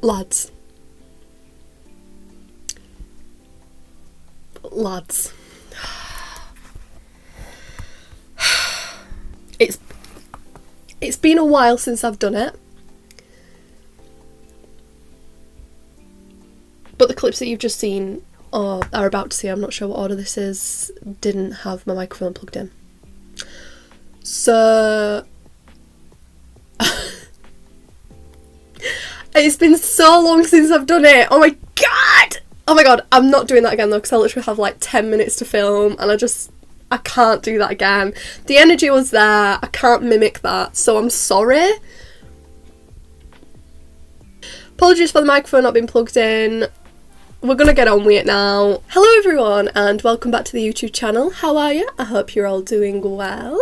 Lads. It's been a while since I've done it. But the clips that you've just seen or are about to see, I'm not sure what order this is, didn't have my microphone plugged in. So it's been so long since I've done it. Oh my god! Oh my god, I'm not doing that again though, because I literally have like 10 minutes to film and I can't do that again. The energy was there, I can't mimic that, so I'm sorry. Apologies for the microphone not being plugged in. We're gonna get on with it now. Hello everyone and welcome back to the YouTube channel. How are you? I hope you're all doing well.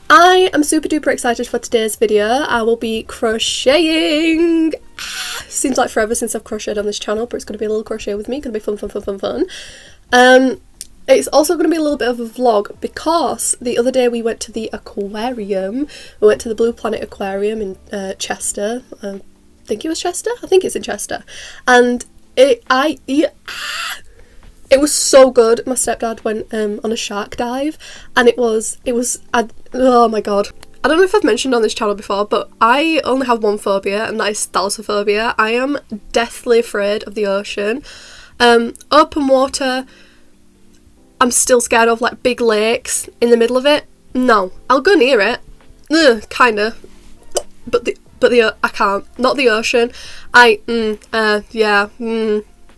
I am super duper excited for today's video. I will be crocheting. Seems like forever since I've crocheted on this channel, but it's going to be a little crochet with me. It's going to be fun. It's also going to be a little bit of a vlog because the other day we went to the aquarium. We went to the Blue Planet Aquarium in Chester. I think it was Chester? I think it's in Chester. And it was so good. My stepdad went on a shark dive and oh my god. I don't know if I've mentioned on this channel before, but I only have one phobia, and that is thalassophobia. I am deathly afraid of the ocean. Open water, I'm still scared of, like big lakes in the middle of it. No, I'll go near it. Kinda. But I can't. Not the ocean.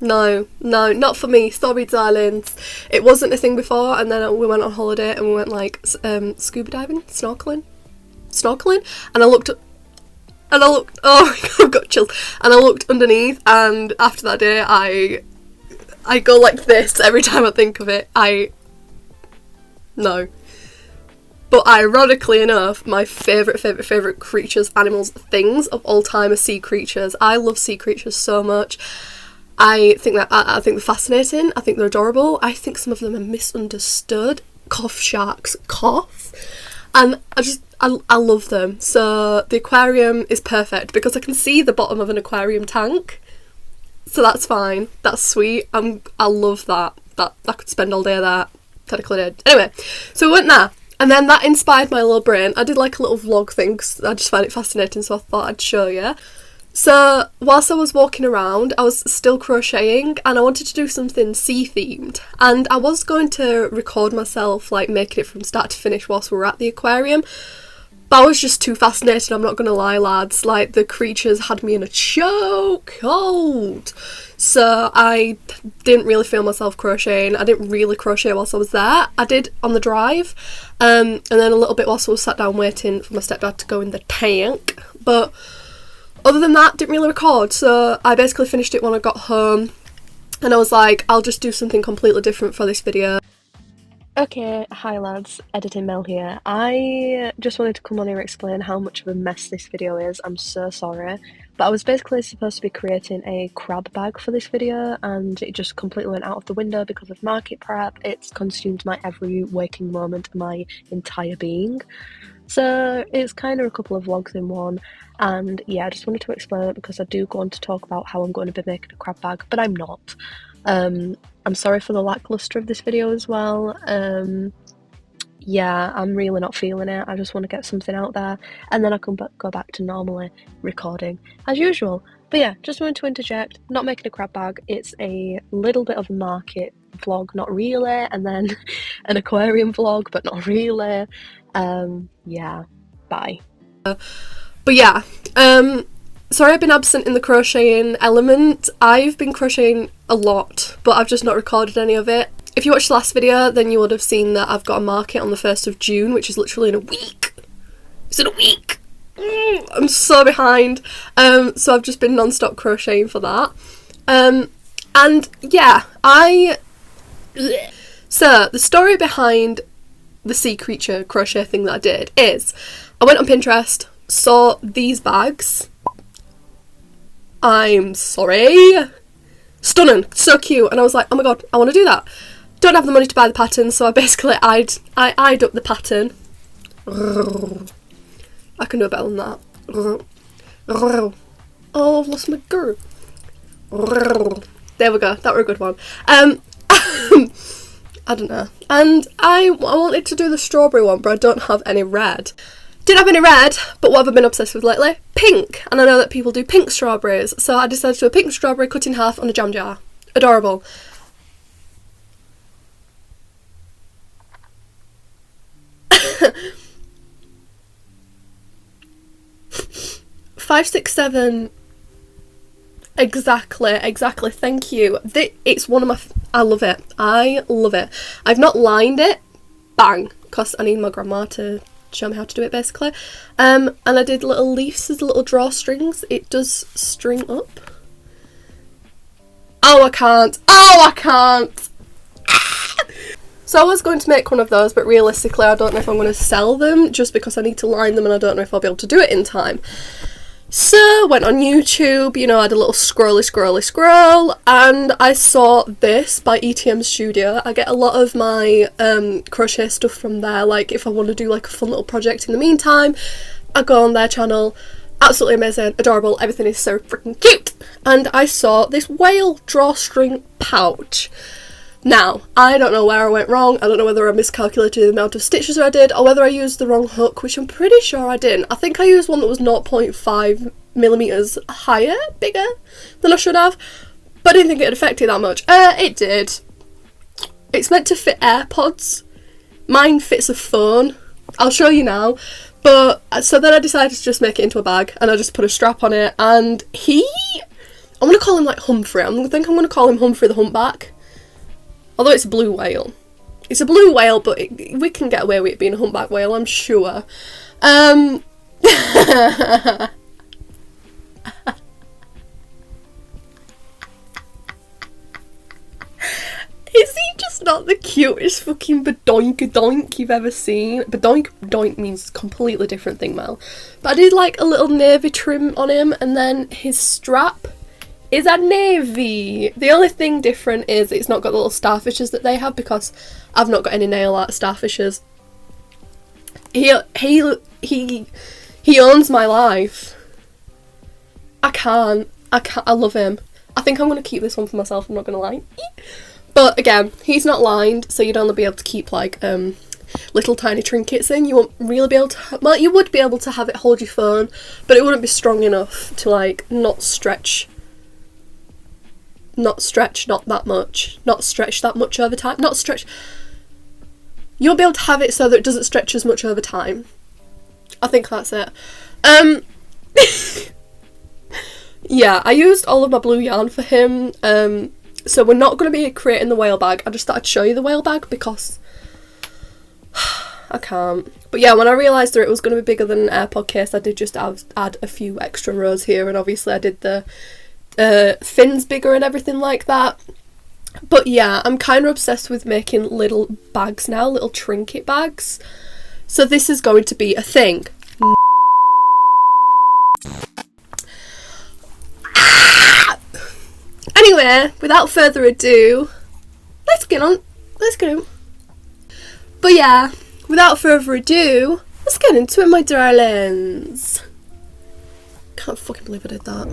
No, not for me. Sorry, darlings. It wasn't a thing before, and then we went on holiday and we went like scuba diving, snorkeling, and I looked, oh my god, I've got chills. And I looked underneath, and after that day, I go like this every time I think of it. No. But ironically enough, my favourite creatures, animals, things of all time are sea creatures. I love sea creatures so much. I think they're fascinating. I think they're adorable. I think some of them are misunderstood. Sharks, and I love them. So the aquarium is perfect because I can see the bottom of an aquarium tank. So that's fine. That's sweet. I love that. I could spend all day there. Technically did. Anyway, so we went there. And then that inspired my little brain. I did like a little vlog thing because I just find it fascinating, so I thought I'd show you. So whilst I was walking around, I was still crocheting and I wanted to do something sea themed. And I was going to record myself like making it from start to finish whilst we were at the aquarium. But I was just too fascinated, I'm not going to lie, lads. Like, the creatures had me in a chokehold. So I didn't really feel myself crocheting. I didn't really crochet whilst I was there. I did on the drive. And then a little bit whilst I was sat down waiting for my stepdad to go in the tank. But other than that, didn't really record. So I basically finished it when I got home. And I was like, I'll just do something completely different for this video. Okay, hi lads, Editing Mel here. I just wanted to come on here and explain how much of a mess this video is. I'm so sorry. But I was basically supposed to be creating a crab bag for this video and it just completely went out of the window because of market prep. It's consumed my every waking moment of my entire being. So it's kind of a couple of vlogs in one. And yeah, I just wanted to explain it because I do go on to talk about how I'm going to be making a crab bag, but I'm not. I'm sorry for the lackluster of this video as well. Yeah, I'm really not feeling it. I just want to get something out there and then I can go back to normally recording as usual. But yeah, just wanted to interject, not making a crab bag. It's a little bit of a market vlog, not really, and then an aquarium vlog, but not really. Yeah, bye. But yeah, sorry I've been absent in the crocheting element. I've been crocheting a lot, but I've just not recorded any of it. If you watched the last video, then you would have seen that I've got a market on the 1st of June, which is literally in a week. It's in a week! I'm so behind. So I've just been non-stop crocheting for that. And yeah, So the story behind the sea creature crochet thing that I did is, I went on Pinterest, saw these bags. I'm sorry. Stunning, so cute, and I was like, oh my god, I want to do that. Don't have the money to buy the pattern, so I basically eyed up the pattern. I can do better than that. Oh, I've lost my girl. There we go, that were a good one. I don't know. And I wanted to do the strawberry one, but I don't have any red. Didn't have any red, but what have I been obsessed with lately? Pink. And I know that people do pink strawberries, so I decided to do a pink strawberry cut in half on a jam jar. Adorable. Five, 6, 7. Exactly, thank you. It's one of my, I love it. I've not lined it, bang, because I need my grandma to show me how to do it basically. And I did little leaves as little drawstrings. It does string up. Oh, I can't. So I was going to make one of those, but realistically I don't know if I'm going to sell them just because I need to line them and I don't know if I'll be able to do it in time. So, went on YouTube, you know, I had a little scroll, and I saw this by ETM Studio. I get a lot of my crochet stuff from there, like if I want to do like a fun little project in the meantime, I go on their channel. Absolutely amazing, adorable, everything is so freaking cute. And I saw this whale drawstring pouch. Now, I don't know where I went wrong. I don't know whether I miscalculated the amount of stitches I did or whether I used the wrong hook, which I'm pretty sure I didn't. I think I used one that was 0.5mm higher, bigger than I should have, but I didn't think it affected that much. It did. It's meant to fit AirPods. Mine fits a phone. I'll show you now. But, so then I decided to just make it into a bag and I just put a strap on it, and I'm going to call him like Humphrey. I think I'm going to call him Humphrey the Humpback. Although it's a blue whale. It's a blue whale, but we can get away with it being a humpback whale, I'm sure. Is he just not the cutest fucking badoink you've ever seen? Badoink means a completely different thing, Mel. But I did like a little navy trim on him, and then his strap is a navy. The only thing different is it's not got the little starfishes that they have, because I've not got any nail art starfishes. He owns my life. I love him. I think I'm going to keep this one for myself, I'm not going to lie. But again, he's not lined, so you'd only be able to keep like little tiny trinkets in. You won't really be able to, well, you would be able to have it hold your phone, but it wouldn't be strong enough to like not stretch that much over time. You won't be able to have it so that it doesn't stretch as much over time. I think that's it. Yeah, I used all of my blue yarn for him. So we're not going to be creating the whale bag. I just thought I'd show you the whale bag because I can't. But yeah, when I realised that it was going to be bigger than an AirPod case, I did just add a few extra rows here, and obviously I did the fins bigger and everything like that. But yeah, I'm kind of obsessed with making little bags now, little trinket bags. So this is going to be a thing. Anyway, without further ado, let's get on. But yeah, without further ado, let's get into it, my darlings. Can't fucking believe I did that.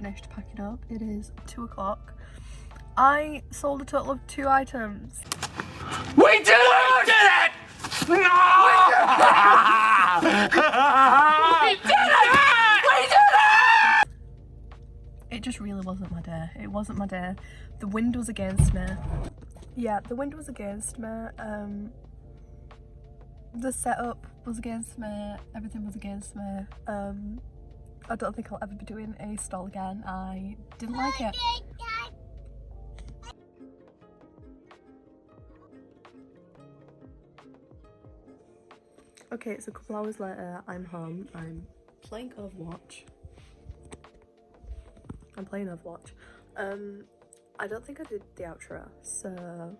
finished packing up. It is 2 o'clock. I sold a total of 2 items. We did it! We did it! No! We did it! We did it! It just really wasn't my day. It wasn't my day. The wind was against me. Yeah, the wind was against me. The setup was against me. Everything was against me. I don't think I'll ever be doing a stall again. I didn't like it. Okay, it's a couple hours later. I'm home. I'm playing Overwatch. I don't think I did the outro, so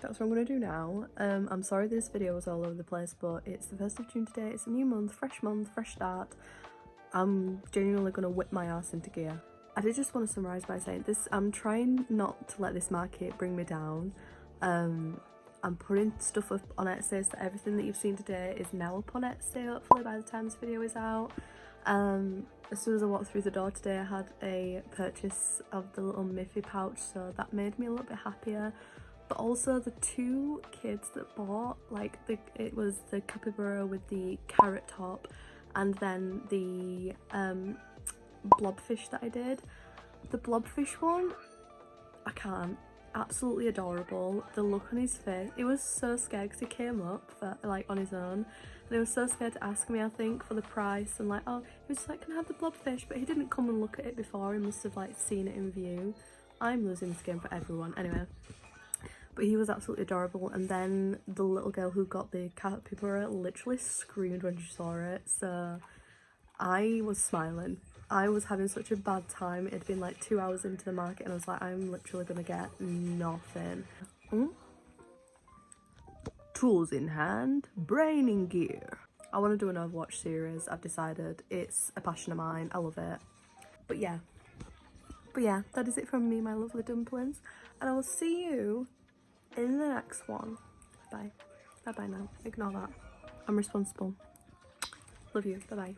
that's what I'm gonna do now. I'm sorry this video was all over the place, but it's the 1st of June today. It's a new month, fresh start. I'm genuinely gonna whip my ass into gear. I did just want to summarise by saying this. I'm trying not to let this market bring me down. I'm putting stuff up on Etsy, so everything that you've seen today is now up on Etsy, hopefully by the time this video is out. As soon as I walked through the door today, I had a purchase of the little Miffy pouch, so that made me a little bit happier. But also the 2 kids that bought, like it was the capybara with the carrot top, and then the blobfish that I did. The blobfish one, I can't. Absolutely adorable. The look on his face, he was so scared because he came up for, like, on his own, and he was so scared to ask me, I think, for the price, and like, oh, he was just like, can I have the blobfish? But he didn't come and look at it before. He must have like seen it in view. I'm losing this game for everyone anyway. But he was absolutely adorable. And then the little girl who got the capybara literally screamed when she saw it, so I was smiling. I was having such a bad time. It had been like 2 hours into the market and I was like, I'm literally gonna get nothing. Tools in hand, brain in gear. I want to do an Overwatch series. I've decided. It's a passion of mine. I love it. But yeah, that is it from me, my lovely dumplings. And I will see you in the next one. Bye. Bye bye now. Ignore that. I'm responsible. Love you. Bye bye.